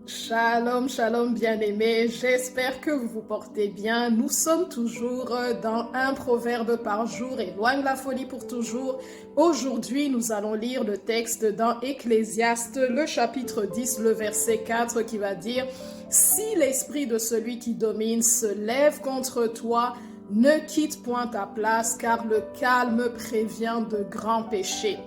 Shalom, shalom bien-aimés, j'espère que vous vous portez bien. Nous sommes toujours dans un proverbe par jour, éloigne la folie pour toujours. Aujourd'hui, nous allons lire le texte dans Ecclésiaste, le chapitre 10, le verset 4 qui va dire « Si l'esprit de celui qui domine se lève contre toi, ne quitte point ta place, car le calme prévient de grands péchés. »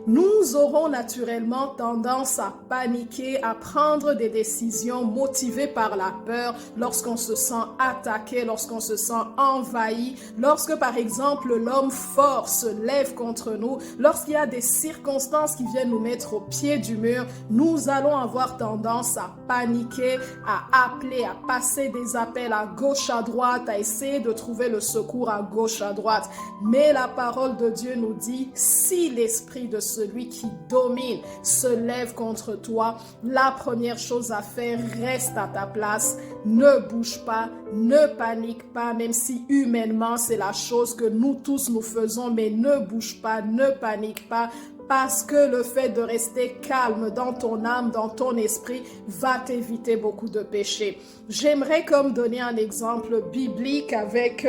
Nous aurons naturellement tendance à paniquer, à prendre des décisions motivées par la peur lorsqu'on se sent attaqué, lorsqu'on se sent envahi, lorsque par exemple l'homme fort se lève contre nous, lorsqu'il y a des circonstances qui viennent nous mettre au pied du mur, nous allons avoir tendance à paniquer, à appeler, à passer des appels à gauche, à droite, à essayer de trouver le secours à gauche, à droite. Mais la parole de Dieu nous dit, si l'esprit de celui qui domine se lève contre toi, la première chose à faire, reste à ta place, ne bouge pas, ne panique pas, même si humainement c'est la chose que nous tous nous faisons, mais ne bouge pas, ne panique pas, parce que le fait de rester calme dans ton âme, dans ton esprit, va t'éviter beaucoup de péchés. J'aimerais comme donner un exemple biblique avec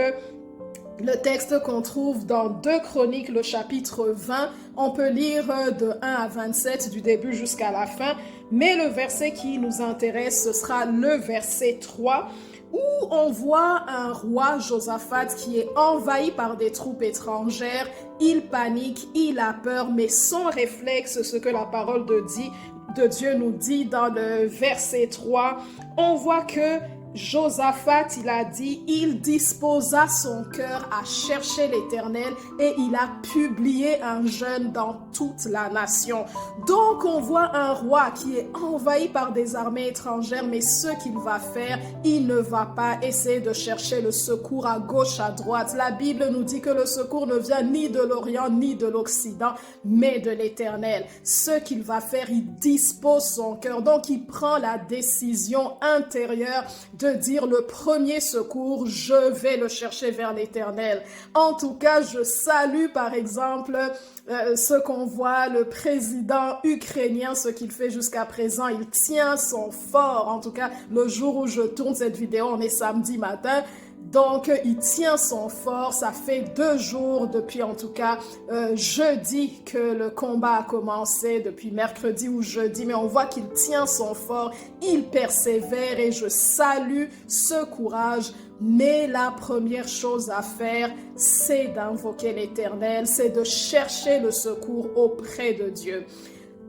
le texte qu'on trouve dans 2 Chroniques, le chapitre 20. On peut lire de 1 à 27 du début jusqu'à la fin, mais le verset qui nous intéresse, ce sera le verset 3, où on voit un roi, Josaphat, qui est envahi par des troupes étrangères. Il panique, il a peur, mais son réflexe, ce que la parole de Dieu nous dit dans le verset 3, on voit que Josaphat, il a dit, il disposa son cœur à chercher l'Éternel et il a publié un jeûne dans toute la nation. Donc on voit un roi qui est envahi par des armées étrangères, mais ce qu'il va faire, il ne va pas essayer de chercher le secours à gauche, à droite. La Bible nous dit que le secours ne vient ni de l'Orient ni de l'Occident, mais de l'Éternel. Ce qu'il va faire, il dispose son cœur. Donc il prend la décision intérieure de dire le premier secours, je vais le chercher vers l'Éternel. En tout cas, je salue par exemple ce qu'on voit, le président ukrainien, ce qu'il fait jusqu'à présent, il tient son fort. En tout cas, le jour où je tourne cette vidéo, on est samedi matin. Donc, il tient son fort. Ça fait 2 jours depuis, en tout cas, jeudi que le combat a commencé, depuis mercredi ou jeudi. Mais on voit qu'il tient son fort, il persévère et je salue ce courage. Mais la première chose à faire, c'est d'invoquer l'Éternel, c'est de chercher le secours auprès de Dieu.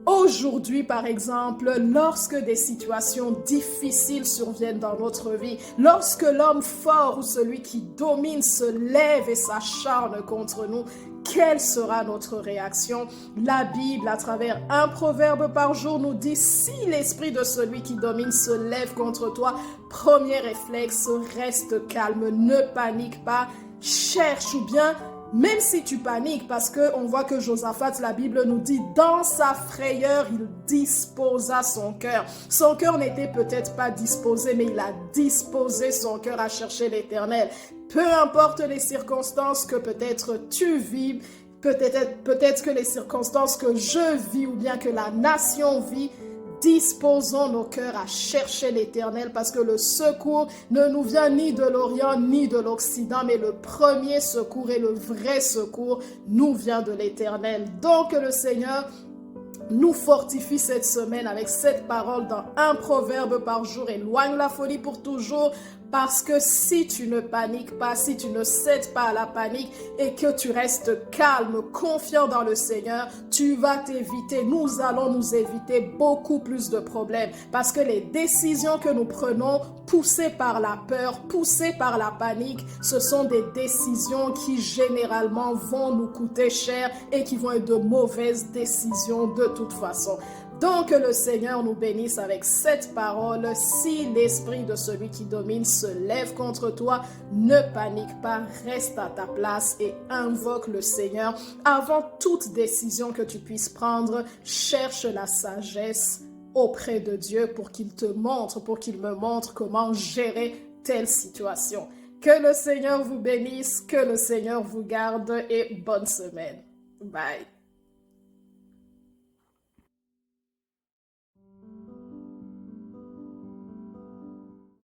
Aujourd'hui, par exemple, lorsque des situations difficiles surviennent dans notre vie, lorsque l'homme fort ou celui qui domine se lève et s'acharne contre nous, quelle sera notre réaction? La Bible, à travers un proverbe par jour, nous dit, si l'esprit de celui qui domine se lève contre toi, premier réflexe, reste calme, ne panique pas, cherche ou bien même si tu paniques, parce qu'on voit que Josaphat, la Bible nous dit, dans sa frayeur, il disposa son cœur. Son cœur n'était peut-être pas disposé, mais il a disposé son cœur à chercher l'Éternel. Peu importe les circonstances que peut-être tu vis, peut-être que les circonstances que je vis ou bien que la nation vit, disposons nos cœurs à chercher l'Éternel parce que le secours ne nous vient ni de l'Orient ni de l'Occident, mais le premier secours et le vrai secours nous vient de l'Éternel. Donc le Seigneur nous fortifie cette semaine avec cette parole dans un proverbe par jour, éloigne la folie pour toujours. Parce que si tu ne paniques pas, si tu ne cèdes pas à la panique et que tu restes calme, confiant dans le Seigneur, tu vas t'éviter, nous allons nous éviter beaucoup plus de problèmes. Parce que les décisions que nous prenons, poussées par la peur, poussées par la panique, ce sont des décisions qui généralement vont nous coûter cher et qui vont être de mauvaises décisions de toute façon. Donc que le Seigneur nous bénisse avec cette parole. Si l'esprit de celui qui domine se lève contre toi, ne panique pas, reste à ta place et invoque le Seigneur. Avant toute décision que tu puisses prendre, cherche la sagesse auprès de Dieu pour qu'il te montre, pour qu'il me montre comment gérer telle situation. Que le Seigneur vous bénisse, que le Seigneur vous garde et bonne semaine. Bye.